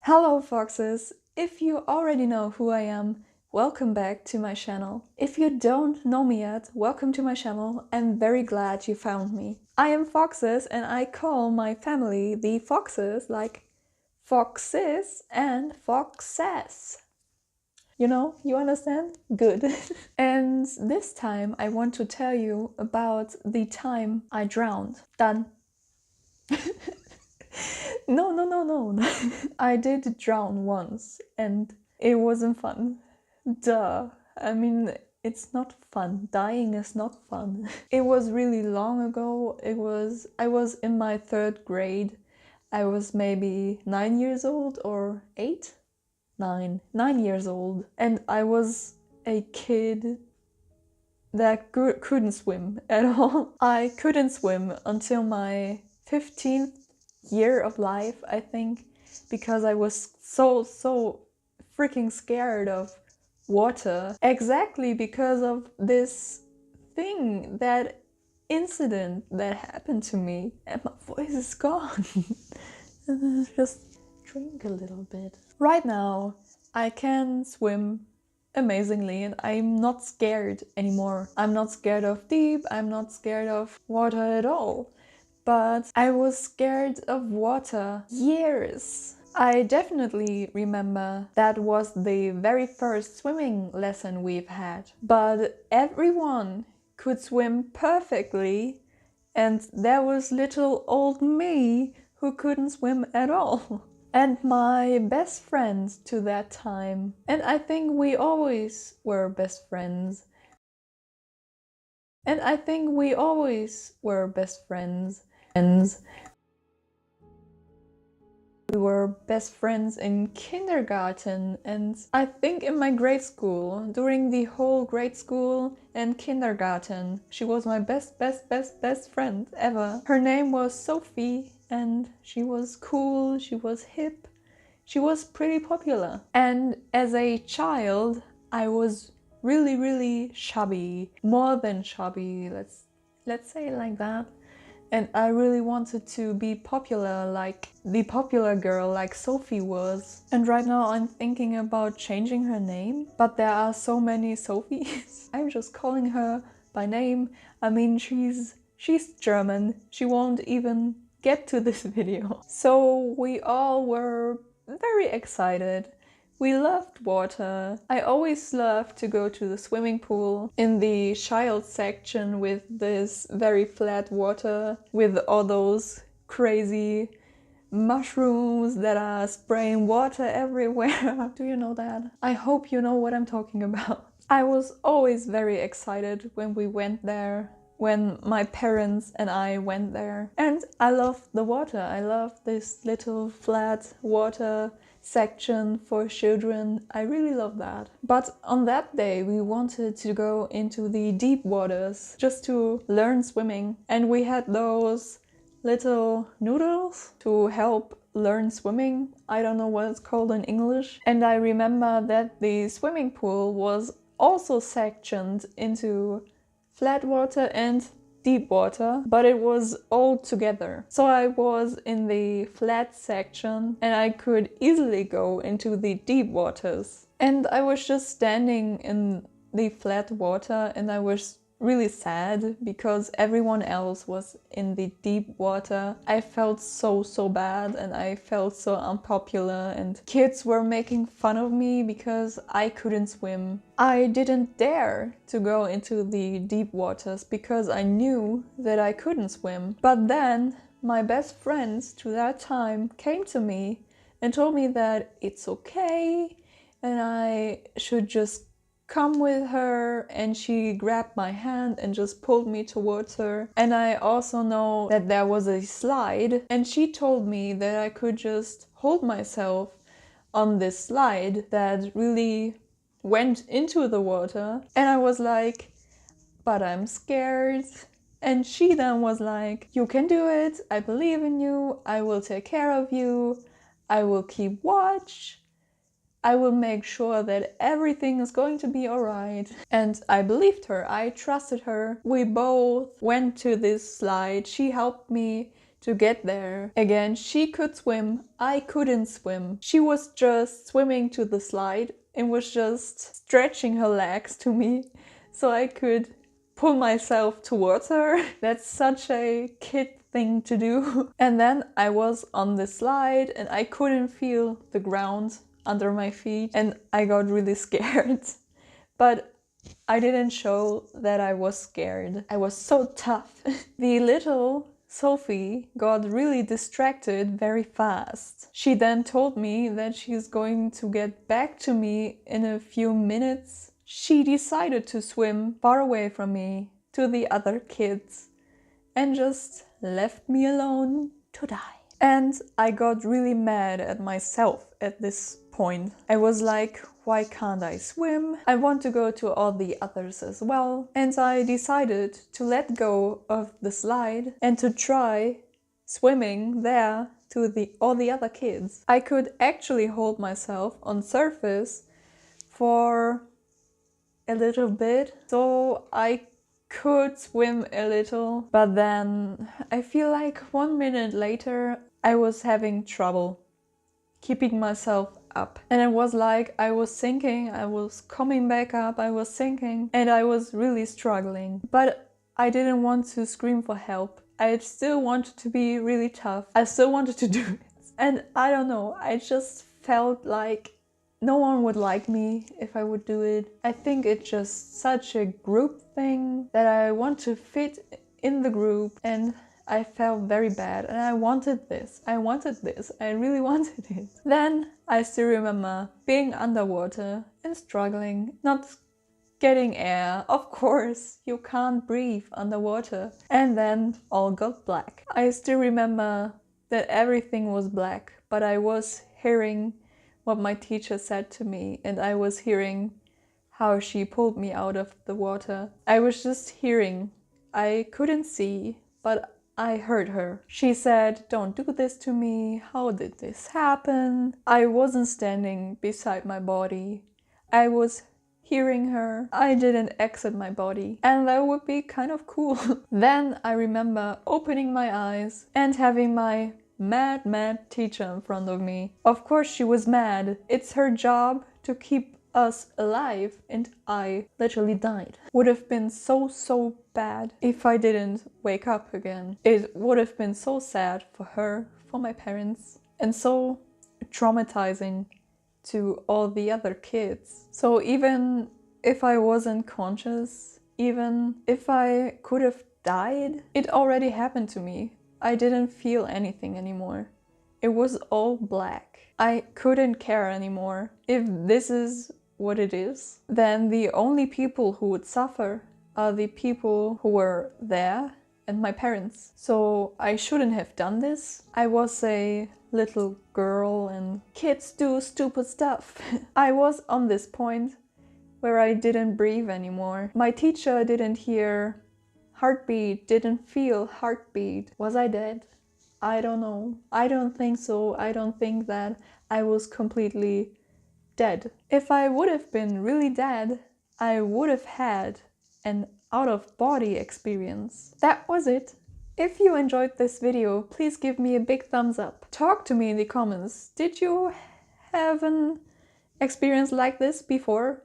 Hello foxes! If you already know who I am, welcome back to my channel. If you don't know me yet, welcome to my channel. I'm very glad you found me. I am Foxes and I call my family the Foxes, like Foxes and Foxes. You understand? Good. And this time I want to tell you about the time I drowned. Done. No. I did drown once and it wasn't fun. Duh. I mean, it's not fun. Dying is not fun. It was really long ago. I was in my 3rd grade. I was maybe 9 years old or 8? 9 years old. And I was a kid that couldn't swim at all. I couldn't swim until my 15th year of life, I think, because I was so freaking scared of water. Exactly because of this thing, that incident that happened to me. And my voice is gone. Just drink a little bit. Right now, I can swim amazingly and I'm not scared anymore. I'm not scared of deep, I'm not scared of water at all. But I was scared of water years. I definitely remember that was the very first swimming lesson we've had. But everyone could swim perfectly and there was little old me who couldn't swim at all. And my best friend to that time. And I think we always were best friends. And I think we always were best friends. We were best friends in kindergarten and I think in my grade school, during the whole grade school and kindergarten. She was my best friend ever. Her name was Sophie and she was cool, she was hip, she was pretty popular. And as a child, I was really chubby, more than chubby, let's say it like that. And I really wanted to be popular, like the popular girl like Sophie was. And right now I'm thinking about changing her name, but there are so many Sophies. I'm just calling her by name. I mean, she's German. She won't even get to this video. So we all were very excited. We loved water. I always loved to go to the swimming pool in the child section with this very flat water with all those crazy mushrooms that are spraying water everywhere. Do you know that? I hope you know what I'm talking about. I was always very excited when we went there, when my parents and I went there. And I loved the water. I loved this little flat water section for children. I really love that. But on that day we wanted to go into the deep waters just to learn swimming. And we had those little noodles to help learn swimming. I don't know what it's called in English. And I remember that the swimming pool was also sectioned into flat water and deep water, but it was all together. So I was in the flat section and I could easily go into the deep waters. And I was just standing in the flat water and I was really sad because everyone else was in the deep water. I felt so bad and I felt so unpopular and kids were making fun of me because I couldn't swim. I didn't dare to go into the deep waters because I knew that I couldn't swim. But then my best friends to that time came to me and told me that it's okay and I should just come with her, and she grabbed my hand and just pulled me towards her. And I also know that there was a slide and she told me that I could just hold myself on this slide that really went into the water. And I was like, but I'm scared. And she then was like, you can do it, I believe in you, I will take care of you, I will keep watch. I will make sure that everything is going to be alright. And I believed her, I trusted her. We both went to this slide, she helped me to get there. Again, she could swim, I couldn't swim. She was just swimming to the slide and was just stretching her legs to me so I could pull myself towards her. That's such a kid thing to do. And then I was on the slide and I couldn't feel the ground under my feet and I got really scared. But I didn't show that I was scared. I was so tough. The little Sophie got really distracted very fast. She then told me that she's going to get back to me in a few minutes. She decided to swim far away from me to the other kids and just left me alone to die. And I got really mad at myself at this point. I was like, why can't I swim? I want to go to all the others as well. And I decided to let go of the slide and to try swimming there to all the other kids. I could actually hold myself on surface for a little bit, so I could swim a little, but then I feel like 1 minute later I was having trouble keeping myself up. And it was like I was sinking, I was coming back up, I was sinking, and I was really struggling. But I didn't want to scream for help. I still wanted to be really tough. I still wanted to do it. And I don't know, I just felt like no one would like me if I would do it. I think it's just such a group thing that I want to fit in the group, and I felt very bad and I wanted this. I really wanted it. Then I still remember being underwater and struggling, not getting air. Of course, you can't breathe underwater. And then all got black. I still remember that everything was black, but I was hearing what my teacher said to me and I was hearing how she pulled me out of the water. I was just hearing. I couldn't see, but I heard her. She said, "Don't do this to me. How did this happen?" I wasn't standing beside my body. I was hearing her. I didn't exit my body. And that would be kind of cool. Then I remember opening my eyes and having my mad teacher in front of me. Of course she was mad. It's her job to keep us alive, and I literally died. Would have been so bad if I didn't wake up again. It would have been so sad for her, for my parents, and so traumatizing to all the other kids. So even if I wasn't conscious, even if I could have died, it already happened to me. I didn't feel anything anymore. It was all black. I couldn't care anymore. If this is what it is, then the only people who would suffer are the people who were there and my parents. So I shouldn't have done this. I was a little girl and kids do stupid stuff. I was on this point where I didn't breathe anymore. My teacher didn't hear heartbeat, didn't feel heartbeat. Was I dead? I don't know. I don't think so. I don't think that I was completely dead. If I would have been really dead, I would have had an out-of-body experience. That was it. If you enjoyed this video, please give me a big thumbs up. Talk to me in the comments. Did you have an experience like this before?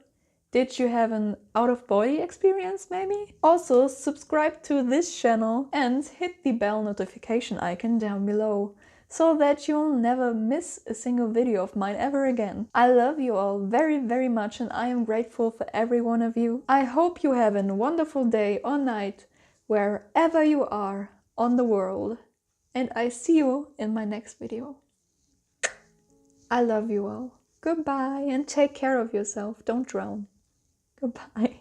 Did you have an out-of-body experience maybe? Also, subscribe to this channel and hit the bell notification icon down below so that you'll never miss a single video of mine ever again. I love you all very much and I am grateful for every one of you. I hope you have a wonderful day or night wherever you are on the world, and I see you in my next video. I love you all. Goodbye and take care of yourself. Don't drown. Goodbye.